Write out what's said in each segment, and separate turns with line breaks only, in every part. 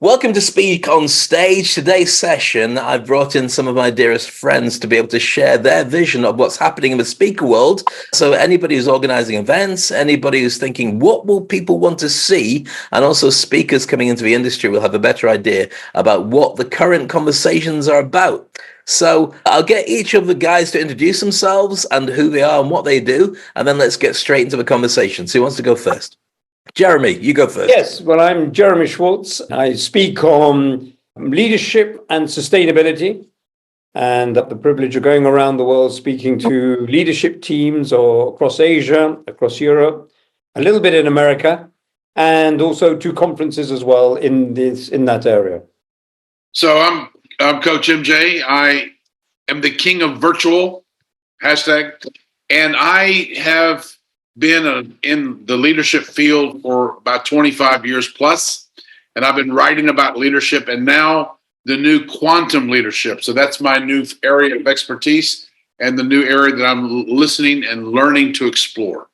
Welcome to Speak on Stage. Today's session, I've brought in some of my dearest friends to be able to share their vision of what's happening in the speaker world. So anybody who's organizing events, anybody who's thinking, what will people want to see? And also speakers coming into the industry will have a better idea about what the current conversations are about. So I'll get each of the guys to introduce themselves and who they are and what they do. And then let's get straight into the conversation. So who wants to go first? Jeremy, you go first.
Yes, well, I'm Jeremy Schwartz. I speak on leadership and sustainability, and have the privilege of going around the world speaking to leadership teams or across Asia, across Europe, a little bit in America, and also to conferences as well in that area.
So I'm Coach MJ. I am the king of virtual, hashtag, and I have been in the leadership field for about 25 years plus, and I've been writing about leadership and now the new quantum leadership. So that's my new area of expertise and the new area that I'm listening and learning to explore.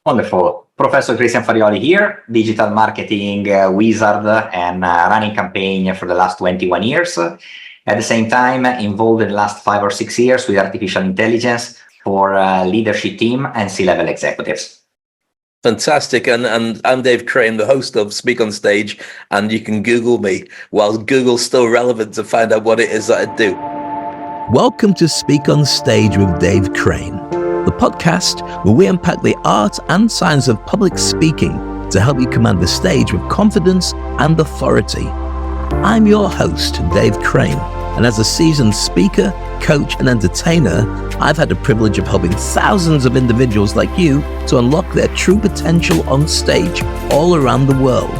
Wonderful. Professor Christian Farioli here, digital marketing wizard and running campaign for the last 21 years. At the same time, involved in the last 5 or 6 years with artificial intelligence for leadership team and C-level executives.
Fantastic. And I'm Dave Crane, the host of Speak on Stage, and you can Google me while Google's still relevant to find out what it is that I do. Welcome to Speak on Stage with Dave Crane, the podcast where we unpack the art and science of public speaking to help you command the stage with confidence and authority. I'm your host, Dave Crane, and as a seasoned speaker, coach, and entertainer, I've had the privilege of helping thousands of individuals like you to unlock their true potential on stage all around the world.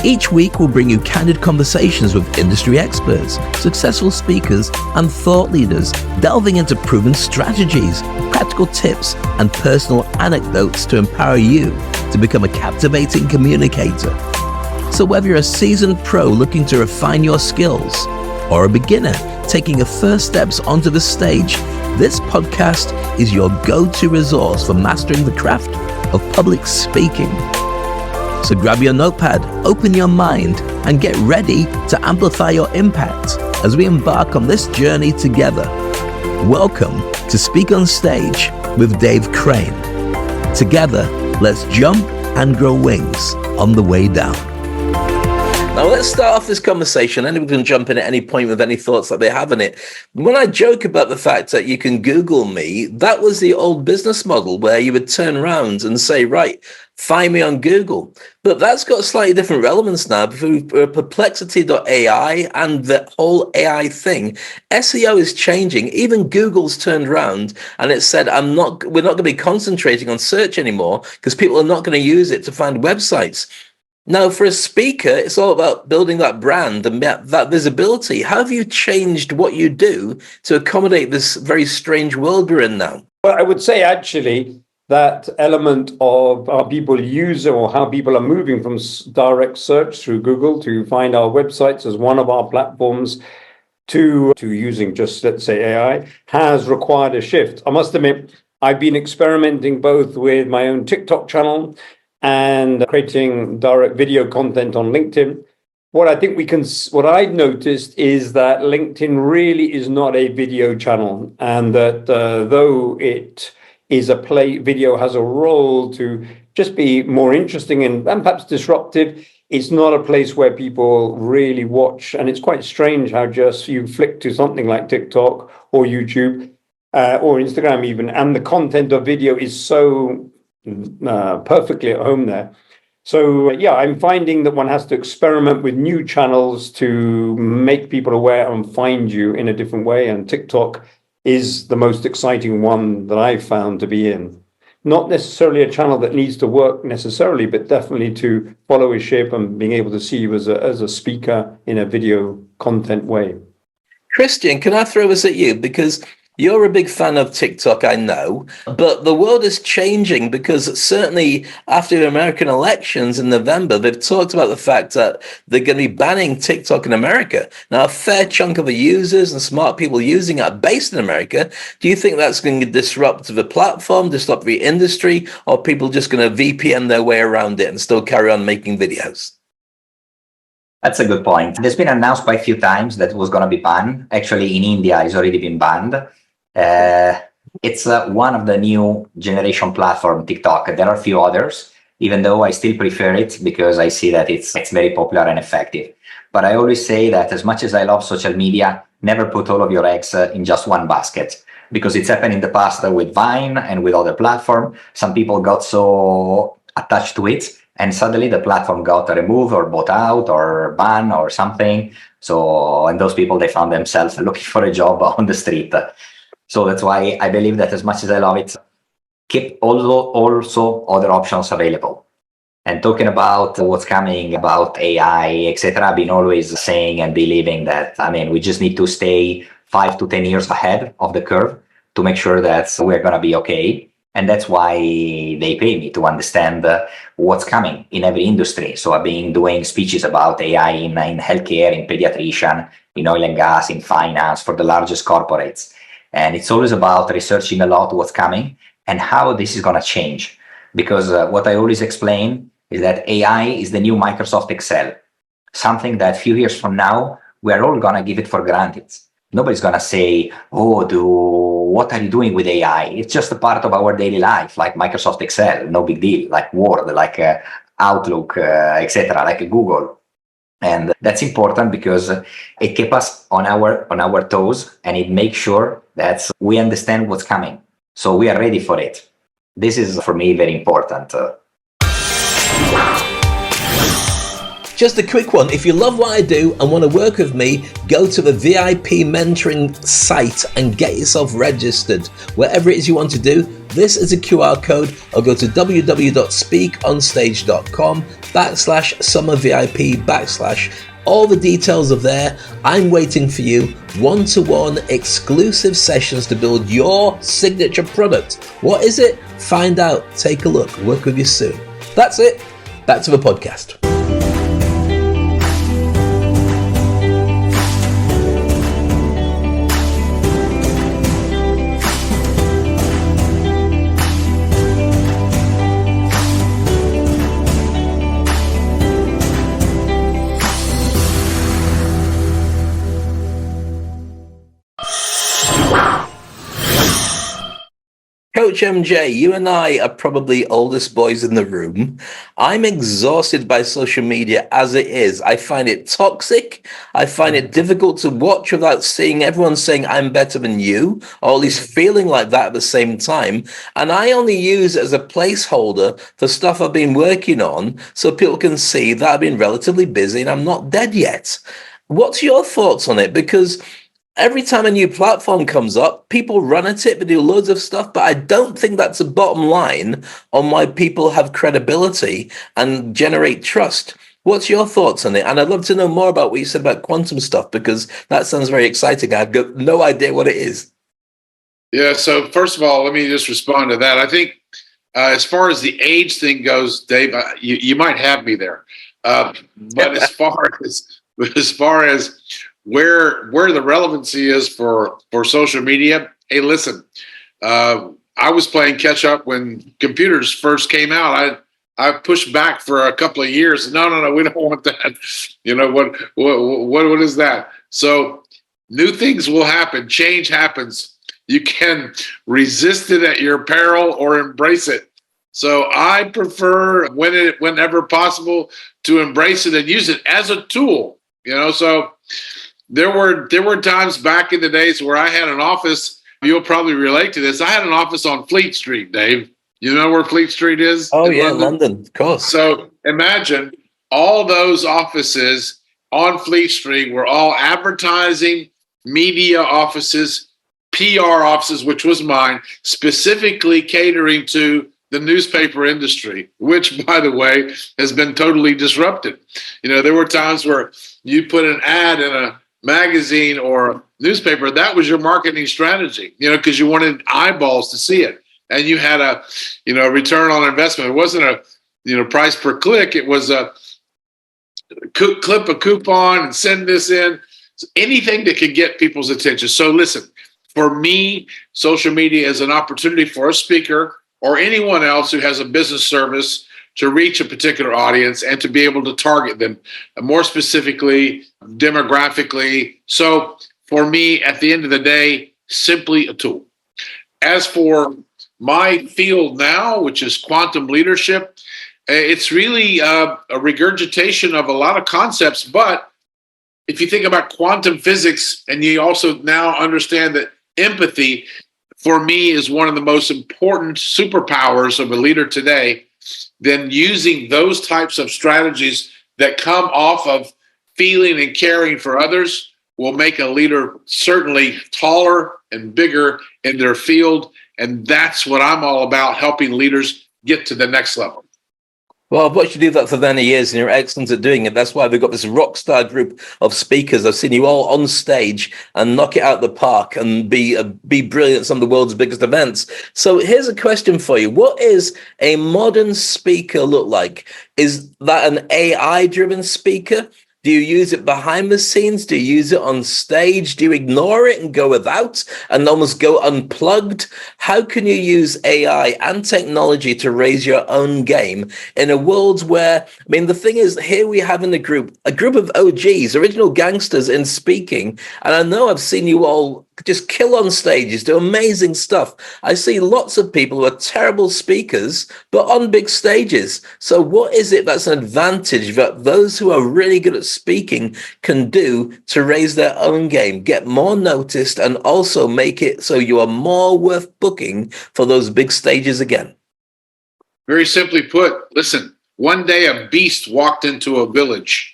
Each week, we'll bring you candid conversations with industry experts, successful speakers, and thought leaders, delving into proven strategies, practical tips, and personal anecdotes to empower you to become a captivating communicator. So whether you're a seasoned pro looking to refine your skills, or a beginner taking your first steps onto the stage, this podcast is your go-to resource for mastering the craft of public speaking. So grab your notepad, open your mind, and get ready to amplify your impact as we embark on this journey together. Welcome to Speak on Stage with Dave Crane. Together, let's jump and grow wings on the way down. Now, let's start off this conversation. Anyone can jump in at any point with any thoughts that they have in it. When I joke about the fact that you can Google me, that was the old business model where you would turn around and say, right, find me on Google. But that's got a slightly different relevance now through perplexity.ai and the whole AI thing. SEO is changing. Even Google's turned around and it said, we're not going to be concentrating on search anymore because people are not going to use it to find websites. Now, for a speaker, it's all about building that brand and that visibility. How have you changed what you do to accommodate this very strange world we're in now?
Well, I would say actually that element of how people use or how people are moving from direct search through Google to find our websites as one of our platforms to using just, let's say, AI has required a shift. I must admit, I've been experimenting both with my own TikTok channel and creating direct video content on LinkedIn. What I've noticed is that LinkedIn really is not a video channel, and that though it is video has a role to just be more interesting and perhaps disruptive, it's not a place where people really watch. And it's quite strange how just you flick to something like TikTok or YouTube or Instagram even, and the content of video is so perfectly at home there. So I'm finding that one has to experiment with new channels to make people aware and find you in a different way. And TikTok is the most exciting one that I've found to be in. Not necessarily a channel that needs to work necessarily, but definitely to followership and being able to see you as a speaker in a video content way.
Christian, can I throw this at you? Because you're a big fan of TikTok, I know, but the world is changing because certainly after the American elections in November, they've talked about the fact that they're going to be banning TikTok in America. Now, a fair chunk of the users and smart people using it are based in America. Do you think that's going to disrupt the platform, disrupt the industry, or are people just going to VPN their way around it and still carry on making videos?
That's a good point. There's been announced quite a few times that it was going to be banned. Actually, in India, it's already been banned. It's one of the new generation platform, TikTok. There are a few others, even though I still prefer it because I see that it's very popular and effective. But I always say that as much as I love social media, never put all of your eggs in just one basket, because it's happened in the past with Vine and with other platforms. Some people got so attached to it, and suddenly the platform got removed or bought out or banned or something. So, and those people, they found themselves looking for a job on the street. So that's why I believe that as much as I love it, keep also other options available. And talking about what's coming about AI, etc., I've been always saying and believing that, we just need to stay 5 to 10 years ahead of the curve to make sure that we're going to be okay. And that's why they pay me to understand what's coming in every industry. So I've been doing speeches about AI in healthcare, in pediatrician, in oil and gas, in finance for the largest corporates. And it's always about researching a lot what's coming and how this is going to change. Because what I always explain is that AI is the new Microsoft Excel, something that a few years from now, we're all going to give it for granted. Nobody's going to say, what are you doing with AI? It's just a part of our daily life, like Microsoft Excel, no big deal, like Word, like Outlook, etc., like Google. And that's important because it keeps us on our toes, and it makes sure that we understand what's coming. So we are ready for it. This is, for me, very important.
Just a quick one. If you love what I do and want to work with me, go to the VIP mentoring site and get yourself registered. Whatever it is you want to do, this is a QR code, or go to www.speakonstage.com/summervip/ all the details are there. I'm waiting for you. One-to-one exclusive sessions to build your signature product. What is it? Find out. Take a look. Work with you soon. That's it. Back to the podcast. Coach MJ, you and I are probably oldest boys in the room. I'm exhausted by social media as it is. I find it toxic. I find it difficult to watch without seeing everyone saying I'm better than you, or at least feeling like that at the same time. And I only use it as a placeholder for stuff I've been working on so people can see that I've been relatively busy and I'm not dead yet. What's your thoughts on it? Because every time a new platform comes up, people run at it, they do loads of stuff, but I don't think that's a bottom line on why people have credibility and generate trust. What's your thoughts on it? And I'd love to know more about what you said about quantum stuff, because that sounds very exciting. I've got no idea what it is.
Yeah, so first of all, let me just respond to that. I think as far as the age thing goes, Dave, you might have me there. But as far as where the relevancy is for social media, hey, listen, I was playing catch up when computers first came out. I pushed back for a couple of years. No, we don't want that. You know, what is that? So new things will happen. Change happens. You can resist it at your peril or embrace it. So I prefer, whenever possible, to embrace it and use it as a tool. You know, so there were times back in the days where I had an office. You'll probably relate to this. I had an office on Fleet Street, Dave. You know where Fleet Street is?
Oh, yeah, London, of course.
So imagine all those offices on Fleet Street were all advertising, media offices, PR offices, which was mine, specifically catering to the newspaper industry, which, by the way, has been totally disrupted. You know, there were times where you put an ad in a magazine or a newspaper, that was your marketing strategy, you know, because you wanted eyeballs to see it. And you had a, return on investment. It wasn't a, price per click. It was a clip a coupon and send this in. So anything that could get people's attention. So listen, for me, social media is an opportunity for a speaker or anyone else who has a business service to reach a particular audience and to be able to target them more specifically, demographically. So for me, at the end of the day, simply a tool. As for my field now, which is quantum leadership, it's really a regurgitation of a lot of concepts. But if you think about quantum physics, and you also now understand that empathy, for me, is one of the most important superpowers of a leader today, then using those types of strategies that come off of feeling and caring for others will make a leader certainly taller and bigger in their field. And that's what I'm all about, helping leaders get to the next level.
Well, I've watched you do that for many years, and you're excellent at doing it. That's why we've got this rockstar group of speakers. I've seen you all on stage and knock it out of the park and be brilliant at some of the world's biggest events. So here's a question for you. What is a modern speaker look like? Is that an AI-driven speaker? Do you use it behind the scenes? Do you use it on stage? Do you ignore it and go without and almost go unplugged? How can you use AI and technology to raise your own game in a world where, I mean, the thing is, here we have in the group, a group of OGs, original gangsters in speaking. And I know I've seen you all just kill on stages, do amazing stuff. I see lots of people who are terrible speakers, but on big stages. So what is it that's an advantage that those who are really good at speaking can do to raise their own game, get more noticed, and also make it so you are more worth booking for those big stages again?
Very simply put, listen, one day a beast walked into a village,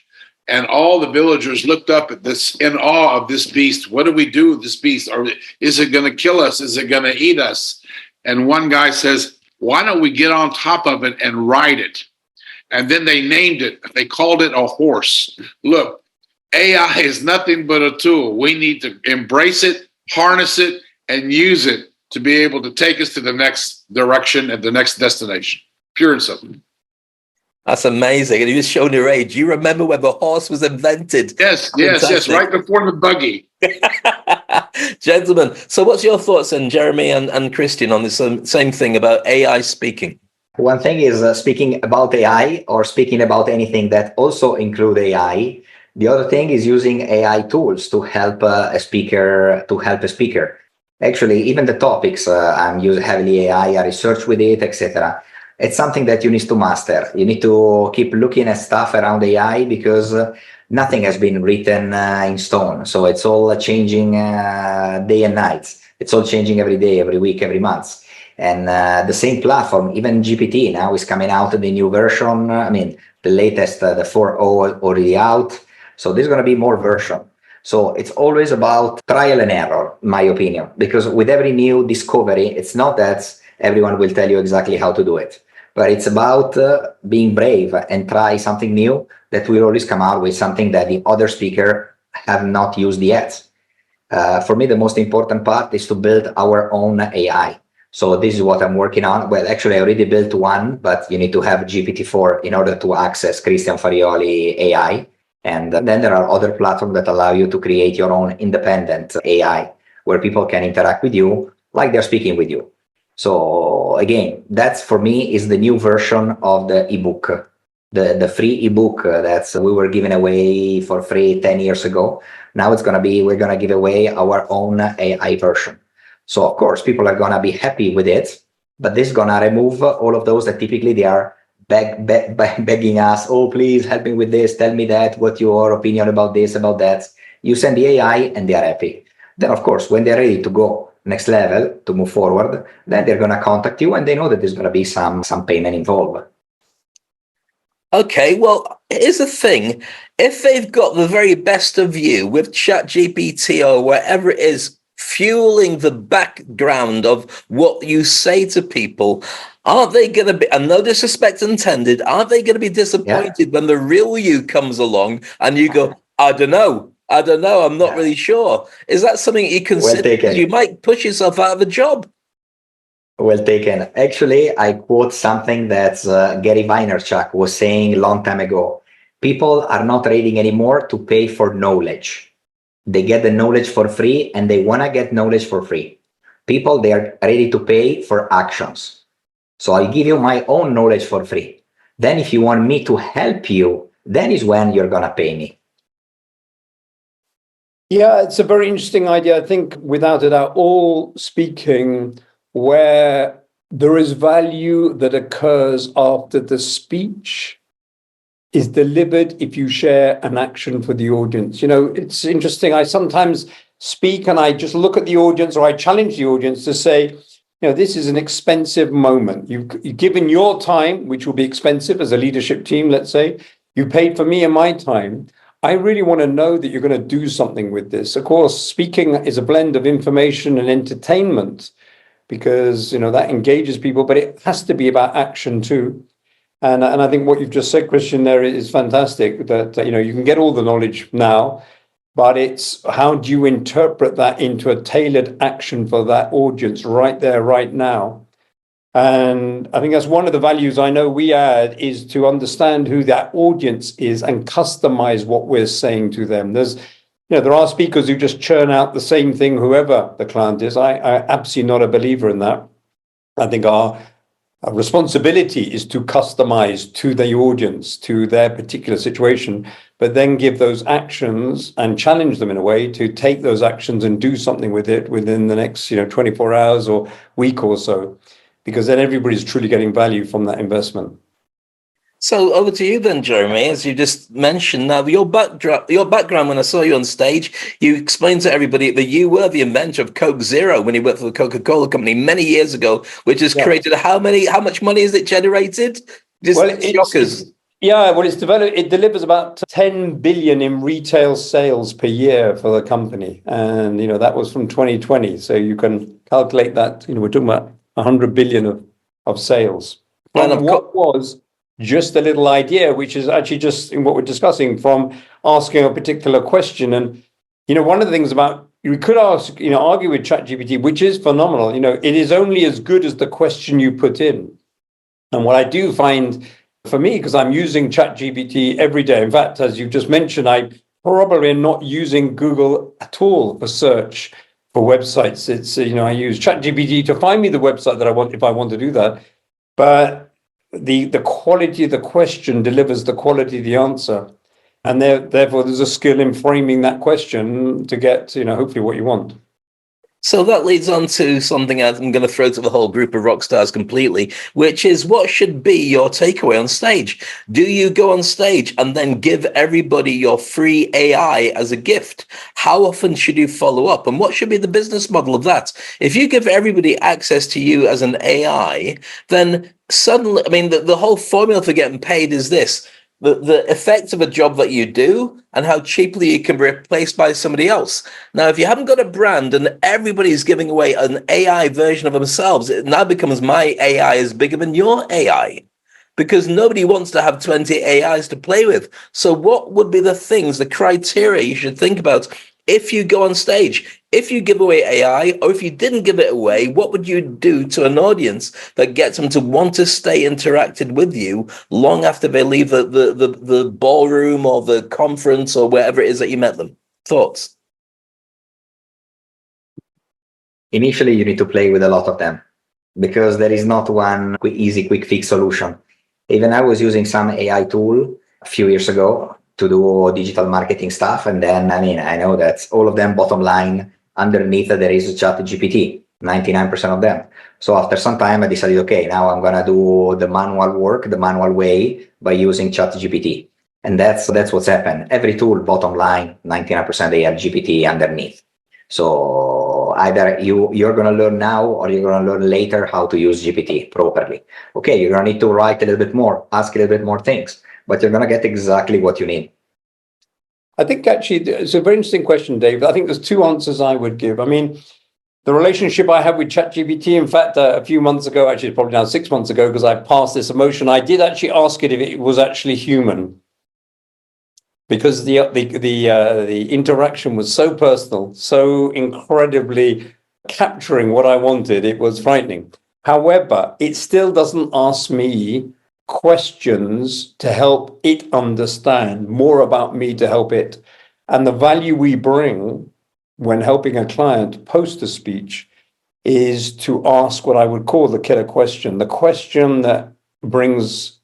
and all the villagers looked up at this in awe of this beast. What do we do with this beast? Or is it going to kill us? Is it going to eat us? And one guy says, why don't we get on top of it and ride it? And then they named it. They called it a horse. Look, AI is nothing but a tool. We need to embrace it, harness it, and use it to be able to take us to the next direction and the next destination. Pure and simple.
That's amazing. And you just showed your age. You remember when the horse was invented?
Yes, right before the buggy.
Gentlemen, so what's your thoughts, and Jeremy and Christian, on this same thing about AI speaking?
One thing is speaking about AI or speaking about anything that also include AI. The other thing is using AI tools to help a speaker. Actually, even the topics, I'm using heavily AI, I research with it, etc. It's something that you need to master. You need to keep looking at stuff around AI because nothing has been written in stone. So it's all changing day and night. It's all changing every day, every week, every month. And the same platform, even GPT now is coming out in the new version. I mean, the latest, the 4.0 already out. So there's going to be more version. So it's always about trial and error, in my opinion, because with every new discovery, it's not that everyone will tell you exactly how to do it, but it's about being brave and try something new that will always come out with something that the other speaker have not used yet. For me, the most important part is to build our own AI. So this is what I'm working on. Well, actually, I already built one, but you need to have GPT-4 in order to access Christian Farioli AI. And then there are other platforms that allow you to create your own independent AI, where people can interact with you like they're speaking with you. So again, that's for me is the new version of the ebook, the free ebook that we were giving away for free 10 years ago. Now it's going to be, we're going to give away our own AI version. So of course, people are going to be happy with it, but this is going to remove all of those that typically they are begging us, oh, please help me with this, tell me that, what your opinion about this, about that. You send the AI and they are happy. Then of course, when they're ready to go next level, to move forward, then they're going to contact you and they know that there's going to be some payment involved.
Okay, well, here's the thing. If they've got the very best of you with ChatGPT or wherever it is fueling the background of what you say to people, aren't they going to be, and no disrespect intended, aren't they going to be disappointed when the real you comes along and you go, I don't know, I'm not really sure. Is that something you consider? Well, you might push yourself out of a job.
Well taken. Actually, I quote something that Gary Vaynerchuk was saying a long time ago. People are not ready anymore to pay for knowledge. They get the knowledge for free and they want to get knowledge for free. People, they are ready to pay for actions. So I'll give you my own knowledge for free. Then if you want me to help you, then is when you're going to pay me.
Yeah, it's a very interesting idea. I think without a doubt, all speaking where there is value that occurs after the speech is delivered if you share an action for the audience. You know, it's interesting. I sometimes speak and I just look at the audience, or I challenge the audience to say, you know, this is an expensive moment. You've given your time, which will be expensive as a leadership team, let's say. You paid for me and my time. I really want to know that you're going to do something with this. Of course, speaking is a blend of information and entertainment because, you know, that engages people, but it has to be about action too. And I think what you've just said, Christian, there is fantastic, that, you know, you can get all the knowledge now, but it's how do you interpret that into a tailored action for that audience right there, right now? And I think that's one of the values I know we add, is to understand who that audience is and customize what we're saying to them. There's, you know, there are speakers who just churn out the same thing, whoever the client is. I absolutely not a believer in that. I think our responsibility is to customize to the audience, to their particular situation, but then give those actions and challenge them in a way to take those actions and do something with it within the next, you know, 24 hours or week or so, because then everybody's truly getting value from that investment.
So over to you then, Jeremy. As you just mentioned, now your background when I saw you on stage, you explained to everybody that you were the inventor of Coke Zero when you worked for the Coca-Cola company many years ago, which has created how much money has it generated? Just shockers.
It's developed. It delivers about 10 billion in retail sales per year for the company, and you know that was from 2020. So you can calculate that. You know, we're talking about 100 billion of sales from what was just a little idea, which is actually just in what we're discussing, from asking a particular question. And you know, one of the things about, you could ask, you know, argue with ChatGPT, which is phenomenal. You know, it is only as good as the question you put in. And what I do find for me, because I'm using ChatGPT every day. In fact, as you just mentioned, I probably am not using Google at all for search for websites. It's, you know, I use ChatGPT to find me the website that I want, if I want to do that. But the quality of the question delivers the quality of the answer. And therefore, there's a skill in framing that question to get, you know, hopefully what you want.
So that leads on to something I'm going to throw to the whole group of rock stars completely, which is, what should be your takeaway on stage? Do you go on stage and then give everybody your free AI as a gift? How often should you follow up? And what should be the business model of that? If you give everybody access to you as an AI, then suddenly, I mean, the whole formula for getting paid is this: the effect of a job that you do and how cheaply you can be replaced by somebody else. Now, if you haven't got a brand and everybody's giving away an AI version of themselves, it now becomes my AI is bigger than your AI, because nobody wants to have 20 AIs to play with. So what would be the things, the criteria you should think about if you go on stage? If you give away AI, or if you didn't give it away, what would you do to an audience that gets them to want to stay interacted with you long after they leave the ballroom or the conference or wherever it is that you met them? Thoughts?
Initially, you need to play with a lot of them, because there is not one easy, quick fix solution. Even I was using some AI tool a few years ago to do digital marketing stuff. And then, I mean, I know that all of them, bottom line, underneath there is ChatGPT, 99% of them. So after some time, I decided, okay, now I'm going to do the manual work, the manual way, by using ChatGPT. And that's what's happened. Every tool, bottom line, 99% they have GPT underneath. So either you're going to learn now, or you're going to learn later how to use GPT properly. Okay, you're going to need to write a little bit more, ask a little bit more things, but you're going to get exactly what you need.
I think actually it's a very interesting question, Dave. I think there's two answers I would give. I mean, the relationship I have with ChatGPT, in fact, a few months ago, actually probably now 6 months ago, because I passed this emotion, I did actually ask it if it was actually human, because the interaction was so personal, so incredibly capturing what I wanted. It was frightening. However, it still doesn't ask me questions to help it understand more about me, to help it. And the value we bring when helping a client post a speech is to ask what I would call the killer question, the question that brings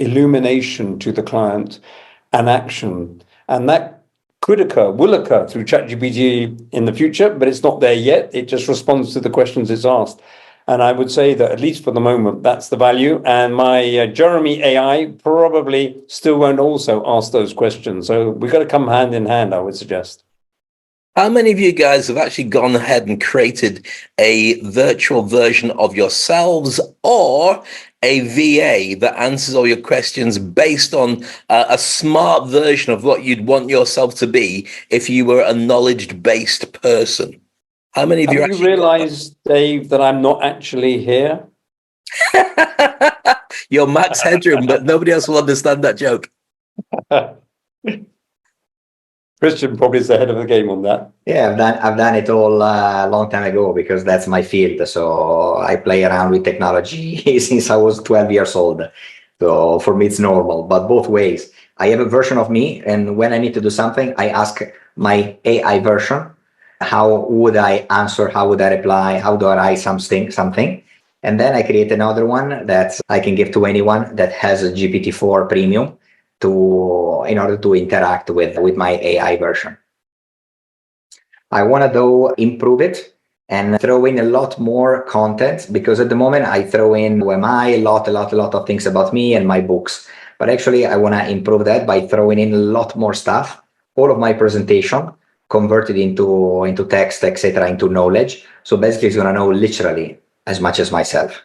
illumination to the client and action. And that will occur through ChatGPT in the future, but it's not there yet. It just responds to the questions it's asked. And I would say that, at least for the moment, that's the value. And my Jeremy AI probably still won't also ask those questions. So we've got to come hand in hand, I would suggest.
How many of you guys have actually gone ahead and created a virtual version of yourselves or a VA that answers all your questions based on a smart version of what you'd want yourself to be if you were a knowledge-based person? How many of you
Have you realized, Dave, that I'm not actually here?
You're Max Headroom, but nobody else will understand that joke.
Christian probably is ahead of the game on that.
Yeah, I've done it all a long time ago because that's my field. So I play around with technology since I was 12 years old. So for me, it's normal, but both ways. I have a version of me, and when I need to do something, I ask my AI version, how would I answer? How would I reply? How do I write something? And then I create another one that I can give to anyone that has a GPT-4 premium in order to interact with my AI version. I want to though improve it and throw in a lot more content, because at the moment I throw in who am I, a lot of things about me and my books. But actually I want to improve that by throwing in a lot more stuff, all of my presentation converted into text, etc., into knowledge. So basically it's going to know literally as much as myself.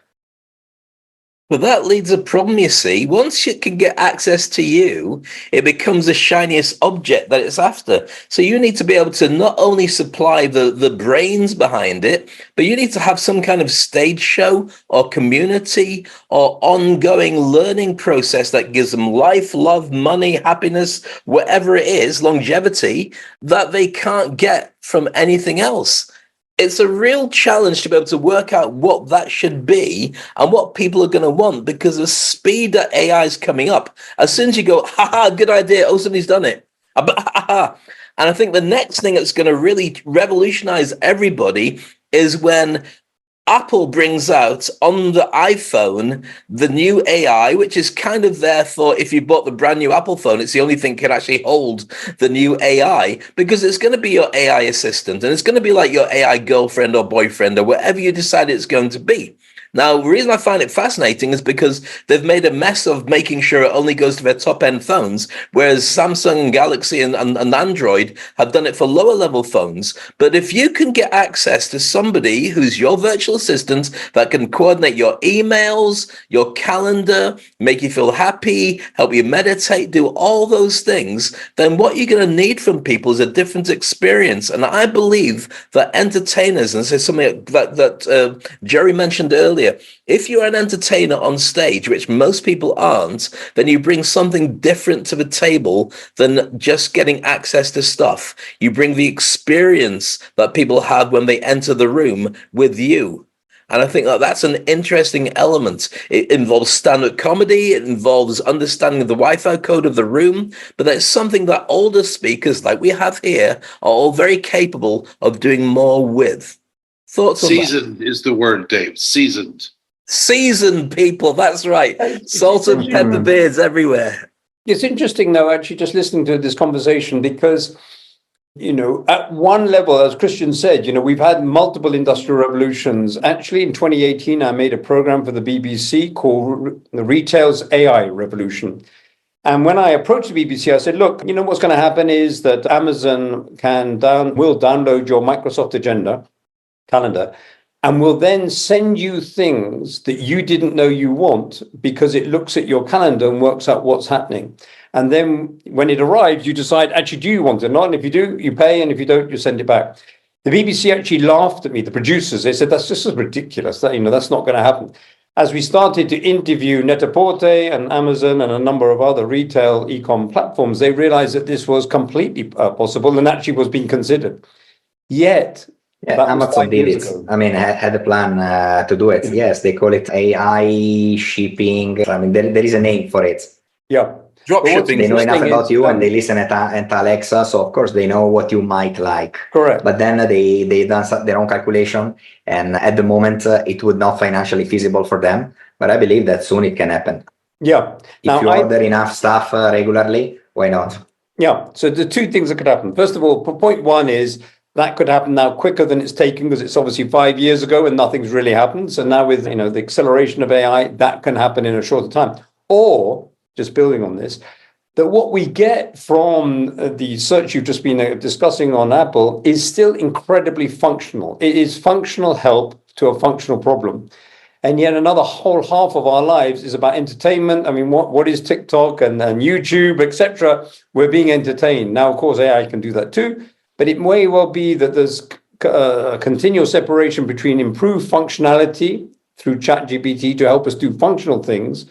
But that leads a problem, you see. Once it can get access to you, it becomes the shiniest object that it's after. So you need to be able to not only supply the brains behind it, but you need to have some kind of stage show or community or ongoing learning process that gives them life, love, money, happiness, whatever it is, longevity, that they can't get from anything else. It's a real challenge to be able to work out what that should be and what people are going to want, because the speed that AI is coming up, as soon as you go, haha, good idea, oh, somebody's done it. And I think the next thing that's going to really revolutionize everybody is when Apple brings out on the iPhone the new AI, which is kind of there for if you bought the brand new Apple phone, it's the only thing that can actually hold the new AI, because it's going to be your AI assistant and it's going to be like your AI girlfriend or boyfriend or whatever you decide it's going to be. Now, the reason I find it fascinating is because they've made a mess of making sure it only goes to their top-end phones, whereas Samsung and Galaxy and Android have done it for lower-level phones. But if you can get access to somebody who's your virtual assistant that can coordinate your emails, your calendar, make you feel happy, help you meditate, do all those things, then what you're going to need from people is a different experience. And I believe that entertainers, and this is something that Jerry mentioned earlier, if you're an entertainer on stage, which most people aren't, then you bring something different to the table than just getting access to stuff. You bring the experience that people have when they enter the room with you. And I think that that's an interesting element. It involves stand-up comedy. It involves understanding of the Wi-Fi code of the room. But that's something that older speakers like we have here are all very capable of doing more with. Thoughts on that?
Seasoned is the word, Dave. Seasoned.
Seasoned people, that's right. Salt and pepper beards everywhere.
It's interesting, though, actually, just listening to this conversation, because, at one level, as Christian said, we've had multiple industrial revolutions. Actually, in 2018, I made a program for the BBC called The Retail's AI Revolution. And when I approached the BBC, I said, look, what's going to happen is that Amazon will download your Microsoft calendar, and will then send you things that you didn't know you want, because it looks at your calendar and works out what's happening. And then when it arrives, you decide, actually, do you want it or not? And if you do, you pay. And if you don't, you send it back. The BBC actually laughed at me, the producers. They said, that's just ridiculous. That's not going to happen. As we started to interview Net-a-Porter and Amazon and a number of other retail e-com platforms, they realized that this was completely possible and actually was being considered. Yet,
Amazon did it. I mean, had a plan to do it. Yes, they call it AI shipping. I mean, there is a name for it.
Yeah.
Drop shipping.
They know enough about you, and they listen at Alexa, so of course they know what you might like.
Correct.
But then they done their own calculation, and at the moment it would not financially feasible for them. But I believe that soon it can happen.
Yeah.
If you order enough stuff regularly, why not?
Yeah. So the two things that could happen. First of all, point one is that could happen now quicker than it's taken, because it's obviously 5 years ago and nothing's really happened. So now with the acceleration of AI, that can happen in a shorter time. Or just building on this, that what we get from the search you've just been discussing on Apple is still incredibly functional. It is functional help to a functional problem. And yet another whole half of our lives is about entertainment. I mean, what is TikTok and YouTube, etc.? We're being entertained. Now, of course, AI can do that too, but it may well be that there's a continual separation between improved functionality through ChatGPT to help us do functional things,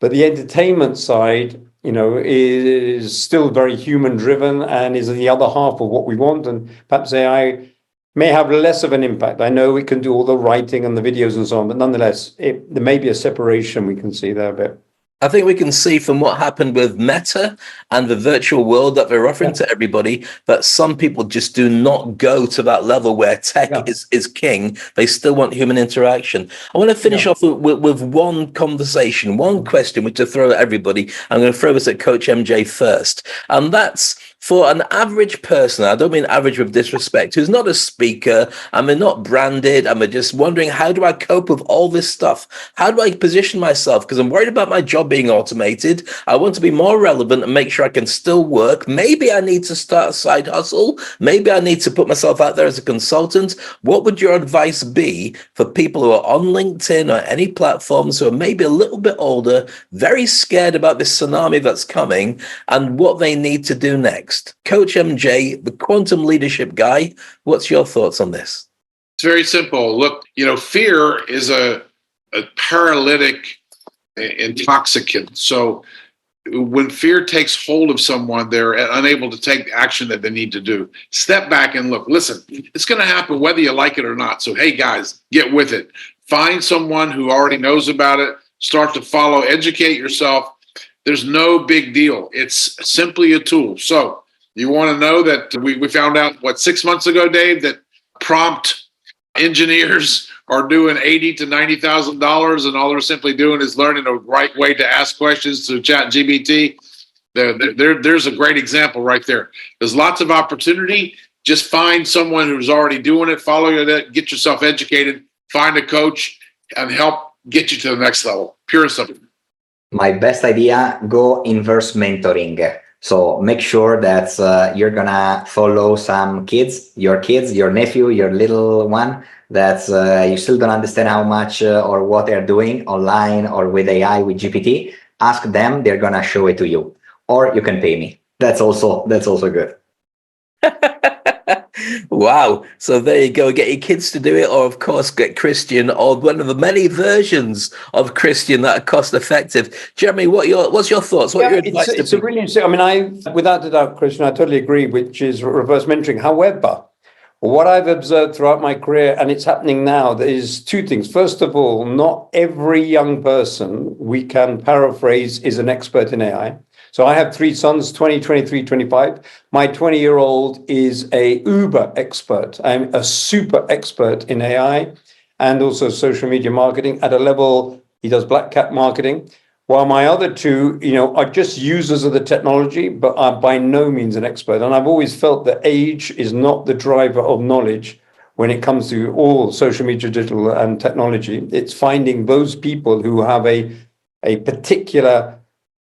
but the entertainment side, is still very human driven and is the other half of what we want. And perhaps AI may have less of an impact. I know it can do all the writing and the videos and so on, but nonetheless, there may be a separation we can see there a bit.
I think we can see from what happened with Meta and the virtual world that they're offering to everybody that some people just do not go to that level where tech is king. They still want human interaction. I want to finish off with one conversation, one question, which to throw at everybody. I'm going to throw this at Coach MJ first. And that's for an average person, I don't mean average with disrespect, who's not a speaker, and they're not branded, and they're just wondering, how do I cope with all this stuff? How do I position myself? Because I'm worried about my job being automated. I want to be more relevant and make sure I can still work. Maybe I need to start a side hustle. Maybe I need to put myself out there as a consultant. What would your advice be for people who are on LinkedIn or any platforms who are maybe a little bit older, very scared about this tsunami that's coming, and what they need to do next? Coach MJ, the quantum leadership guy, what's your thoughts on this?
It's very simple. Look, fear is a paralytic intoxicant. So when fear takes hold of someone, they're unable to take the action that they need to do. Step back and look. Listen, it's going to happen whether you like it or not. So, hey, guys, get with it. Find someone who already knows about it. Start to follow. Educate yourself. There's no big deal. It's simply a tool. So you want to know that we found out, 6 months ago, Dave, that prompt engineers are doing $80,000 to $90,000, and all they're simply doing is learning the right way to ask questions through ChatGPT. There's a great example right there. There's lots of opportunity. Just find someone who's already doing it, follow that, get yourself educated, find a coach, and help get you to the next level. Pure and simple.
My best idea, go inverse mentoring. So make sure that you're going to follow some kids, your nephew, your little one, that you still don't understand how much or what they're doing online or with AI, with GPT. Ask them, they're going to show it to you. Or you can pay me. That's also good.
Wow. So there you go. Get your kids to do it, or of course get Christian, or one of the many versions of Christian that are cost effective. Jeremy, what's your thoughts? What your advice
it's a really interesting. I mean, without a doubt, Christian, I totally agree, which is reverse mentoring. However, what I've observed throughout my career, and it's happening now, there is two things. First of all, not every young person, we can paraphrase, is an expert in AI. So I have 3 sons, 20, 23, 25. My 20-year-old is a uber expert. I'm a super expert in AI and also social media marketing at a level. He does black cap marketing, while my other 2, are just users of the technology, but are by no means an expert. And I've always felt that age is not the driver of knowledge when it comes to all social media, digital and technology. It's finding those people who have a particular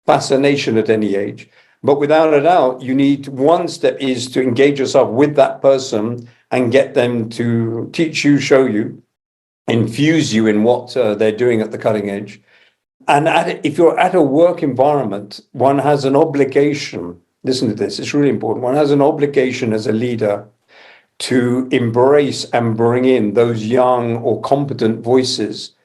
fascination at any age. But without a doubt, you need, one step is to engage yourself with that person and get them to teach you, show you, infuse you in what they're doing at the cutting edge. And if you're at a work environment, one has an obligation, listen to this, it's really important, one has an obligation as a leader to embrace and bring in those young or competent voices,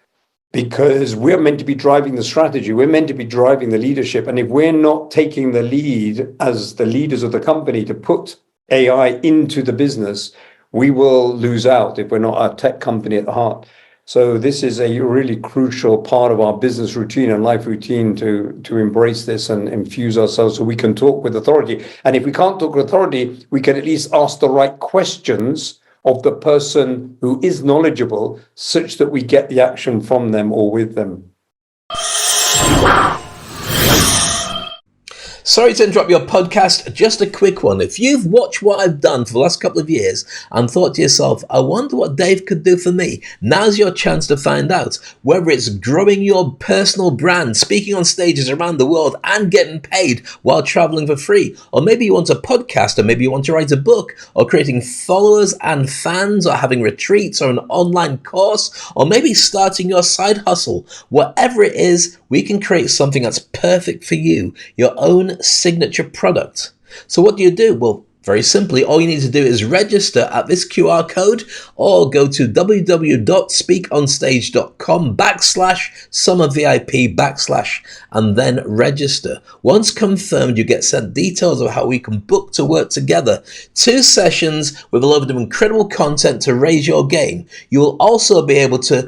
because we're meant to be driving the strategy. We're meant to be driving the leadership. And if we're not taking the lead as the leaders of the company to put AI into the business, we will lose out if we're not a tech company at the heart. So this is a really crucial part of our business routine and life routine to embrace this and infuse ourselves so we can talk with authority. And if we can't talk with authority, we can at least ask the right questions of the person who is knowledgeable, such that we get the action from them or with them.
Sorry to interrupt your podcast, just a quick one. If you've watched what I've done for the last couple of years and thought to yourself, I wonder what Dave could do for me, now's your chance to find out. Whether it's growing your personal brand, speaking on stages around the world and getting paid while traveling for free, or maybe you want a podcast, or maybe you want to write a book, or creating followers and fans, or having retreats or an online course, or maybe starting your side hustle. Whatever it is, we can create something that's perfect for you, your own signature product. So what do? Well, very simply, all you need to do is register at this QR code or go to www.speakonstage.com/summervip/ and then register. Once confirmed, you get sent details of how we can book to work together. 2 sessions with a load of incredible content to raise your game. You will also be able to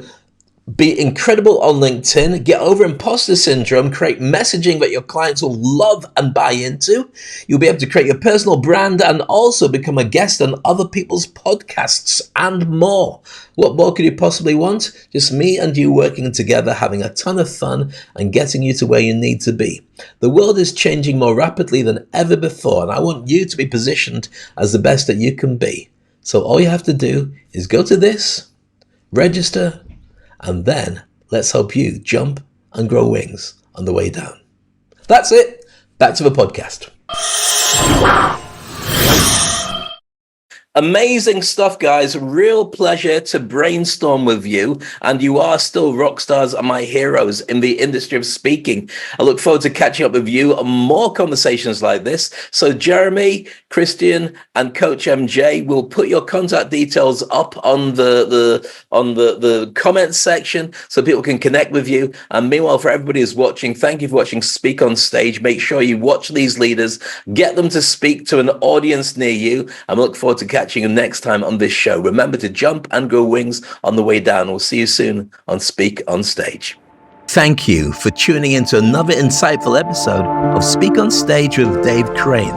be incredible on LinkedIn, get over imposter syndrome, create messaging that your clients will love and buy into. You'll be able to create your personal brand and also become a guest on other people's podcasts and more. What more could you possibly want? Just me and you working together, having a ton of fun and getting you to where you need to be. The world is changing more rapidly than ever before, and I want you to be positioned as the best that you can be. So all you have to do is go to this, register, and then let's help you jump and grow wings on the way down. That's it. Back to the podcast. Amazing stuff, guys. Real pleasure to brainstorm with you. And you are still rock stars and my heroes in the industry of speaking. I look forward to catching up with you on more conversations like this. So Jeremy, Christian, and Coach MJ will put your contact details up on the comments section so people can connect with you. And meanwhile, for everybody who's watching, thank you for watching Speak on Stage. Make sure you watch these leaders, get them to speak to an audience near you. And we look forward to catching you next time on this show. Remember to jump and grow wings on the way down. We'll see you soon on Speak on Stage. Thank you for tuning in to another insightful episode of Speak on Stage with Dave Crane.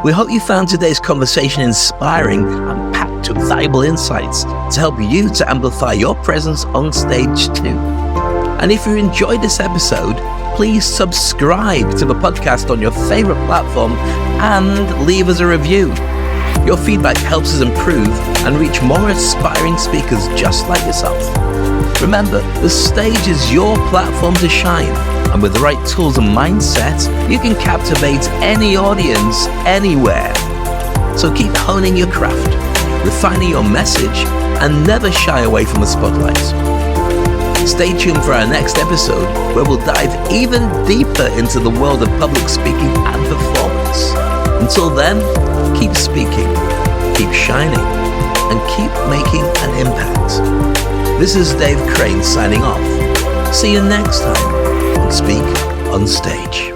We hope you found today's conversation inspiring and packed with valuable insights to help you to amplify your presence on stage too. And if you enjoyed this episode, please subscribe to the podcast on your favorite platform and leave us a review. Your feedback helps us improve and reach more aspiring speakers just like yourself. Remember, the stage is your platform to shine, and with the right tools and mindset, you can captivate any audience anywhere. So keep honing your craft, refining your message, and never shy away from the spotlight. Stay tuned for our next episode, where we'll dive even deeper into the world of public speaking and performance. Until then, keep speaking, keep shining, and keep making an impact. This is Dave Crane signing off. See you next time on Speak on Stage.